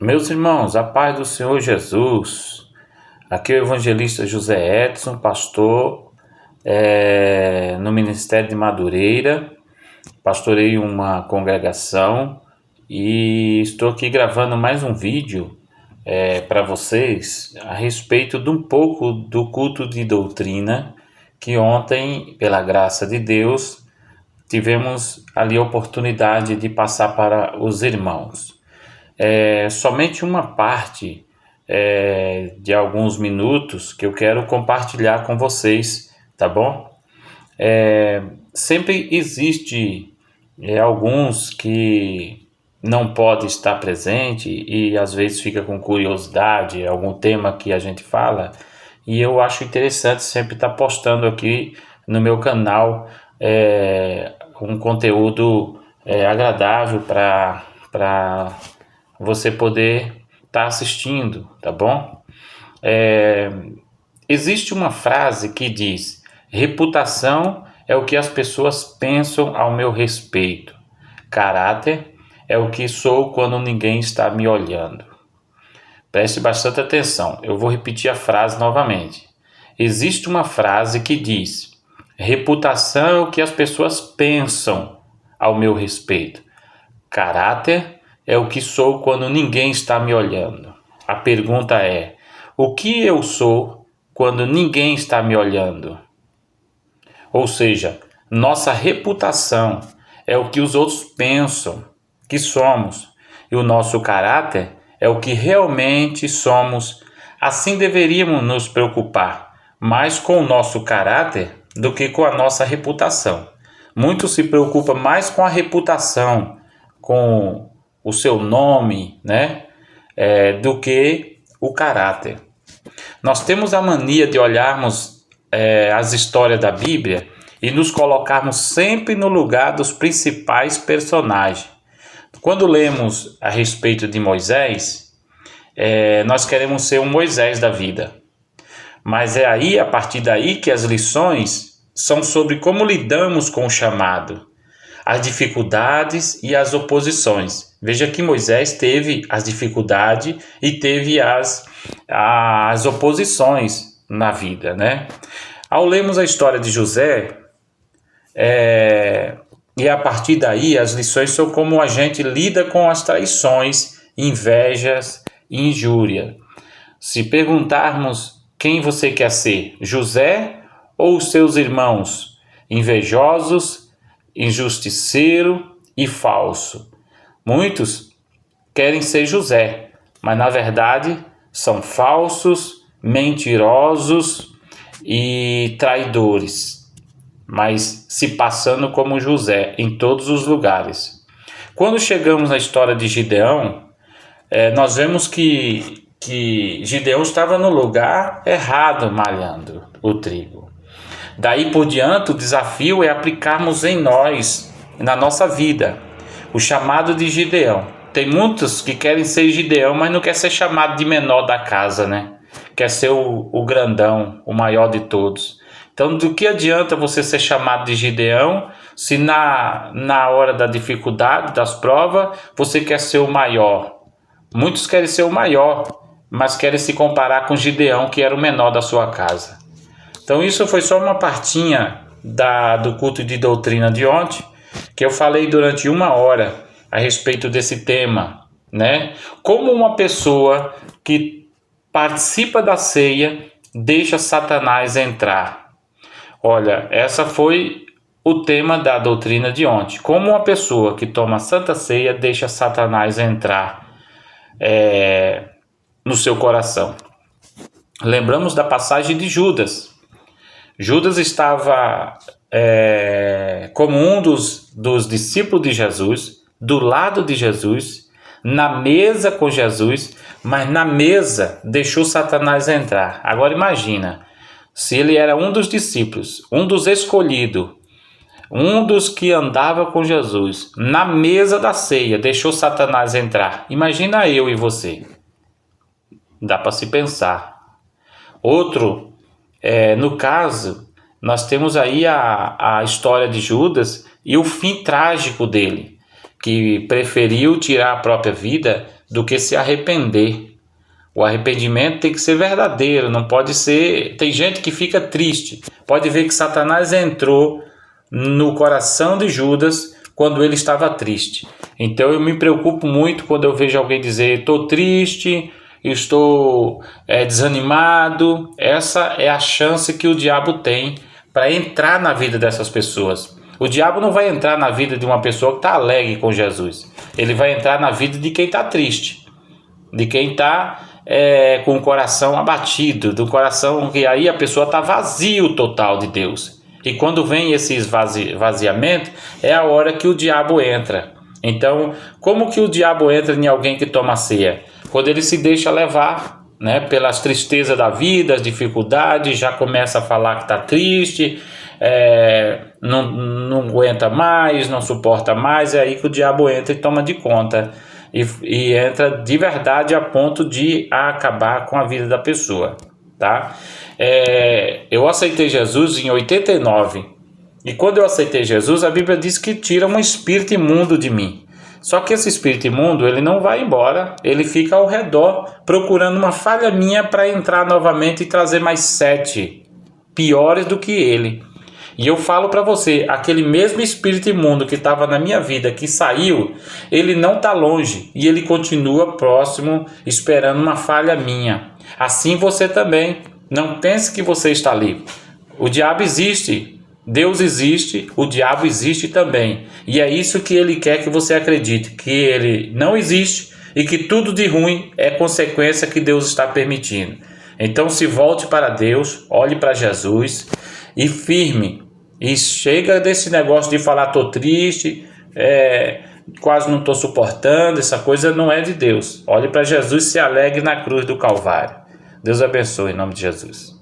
Meus irmãos, a paz do Senhor Jesus. Aqui é o evangelista José Edson, pastor no Ministério de Madureira. Pastorei uma congregação e estou aqui gravando mais um vídeo para vocês a respeito de um pouco do culto de doutrina que ontem, pela graça de Deus, tivemos ali a oportunidade de passar para os irmãos. Somente uma parte de alguns minutos que eu quero compartilhar com vocês, tá bom? Sempre existe alguns que não podem estar presente e às vezes fica com curiosidade, algum tema que a gente fala, e eu acho interessante sempre estar postando aqui no meu canal um conteúdo agradável para você poder estar assistindo, tá bom? Existe uma frase que diz: reputação é o que as pessoas pensam ao meu respeito. Caráter é o que sou quando ninguém está me olhando. Preste bastante atenção, eu vou repetir a frase novamente. Existe uma frase que diz: reputação é o que as pessoas pensam ao meu respeito. Caráter é o que sou quando ninguém está me olhando. A pergunta é: o que eu sou quando ninguém está me olhando? Ou seja, nossa reputação é o que os outros pensam que somos, e o nosso caráter é o que realmente somos. Assim deveríamos nos preocupar mais com o nosso caráter do que com a nossa reputação. Muitos se preocupam mais com a reputação, com o seu nome, do que o caráter. Nós temos a mania de olharmos as histórias da Bíblia e nos colocarmos sempre no lugar dos principais personagens. Quando lemos a respeito de Moisés, nós queremos ser um Moisés da vida. Mas é aí, a partir daí, que as lições são sobre como lidamos com o chamado, as dificuldades e as oposições. Veja que Moisés teve as dificuldades e teve as oposições na vida, Ao lermos a história de José, e a partir daí as lições são como a gente lida com as traições, invejas e injúria. Se perguntarmos quem você quer ser, José ou os seus irmãos, invejosos, injusticeiro e falso? Muitos querem ser José, mas na verdade são falsos, mentirosos e traidores, mas se passando como José em todos os lugares. Quando chegamos na história de Gideão, nós vemos que Gideão estava no lugar errado malhando o trigo. Daí por diante, o desafio é aplicarmos em nós, na nossa vida, o chamado de Gideão. Tem muitos que querem ser Gideão, mas não quer ser chamado de menor da casa, Quer ser o grandão, o maior de todos. Então, do que adianta você ser chamado de Gideão, se na hora da dificuldade, das provas, você quer ser o maior? Muitos querem ser o maior, mas querem se comparar com Gideão, que era o menor da sua casa. Então isso foi só uma partinha do culto de doutrina de ontem, que eu falei durante 1 hora a respeito desse tema, Como uma pessoa que participa da ceia deixa Satanás entrar. Olha, essa foi o tema da doutrina de ontem. Como uma pessoa que toma a Santa Ceia deixa Satanás entrar no seu coração. Lembramos da passagem de Judas. Judas estava como um dos discípulos de Jesus, do lado de Jesus, na mesa com Jesus, mas na mesa deixou Satanás entrar. Agora imagina, se ele era um dos discípulos, um dos escolhidos, um dos que andava com Jesus, na mesa da ceia deixou Satanás entrar. Imagina eu e você. Dá para se pensar. Outro, no caso, nós temos aí a história de Judas e o fim trágico dele, que preferiu tirar a própria vida do que se arrepender. O arrependimento tem que ser verdadeiro, não pode ser... Tem gente que fica triste. Pode ver que Satanás entrou no coração de Judas quando ele estava triste. Então eu me preocupo muito quando eu vejo alguém dizer: estou triste, estou desanimado. Essa é a chance que o diabo tem para entrar na vida dessas pessoas. O diabo não vai entrar na vida de uma pessoa que está alegre com Jesus. Ele vai entrar na vida de quem está triste, de quem está com o coração abatido, do coração que aí a pessoa está vazio total de Deus. E quando vem esse esvaziamento, é a hora que o diabo entra. Então, como que o diabo entra em alguém que toma ceia? Quando ele se deixa levar, né, pelas tristezas da vida, as dificuldades, já começa a falar que está triste, não aguenta mais, não suporta mais, é aí que o diabo entra e toma de conta. E entra de verdade a ponto de acabar com a vida da pessoa, tá? Eu aceitei Jesus em 89, e quando eu aceitei Jesus, a Bíblia diz que tira um espírito imundo de mim. Só que esse espírito imundo, ele não vai embora, ele fica ao redor procurando uma falha minha para entrar novamente e trazer mais 7 piores do que ele. E eu falo para você, aquele mesmo espírito imundo que estava na minha vida, que saiu, ele não está longe e ele continua próximo, esperando uma falha minha. Assim você também. Não pense que você está livre. O diabo existe, Deus existe, o diabo existe também. E é isso que ele quer que você acredite, que ele não existe e que tudo de ruim é consequência que Deus está permitindo. Então se volte para Deus, olhe para Jesus e firme. E chega desse negócio de falar: estou triste, quase não estou suportando. Essa coisa não é de Deus. Olhe para Jesus e se alegre na cruz do Calvário. Deus abençoe em nome de Jesus.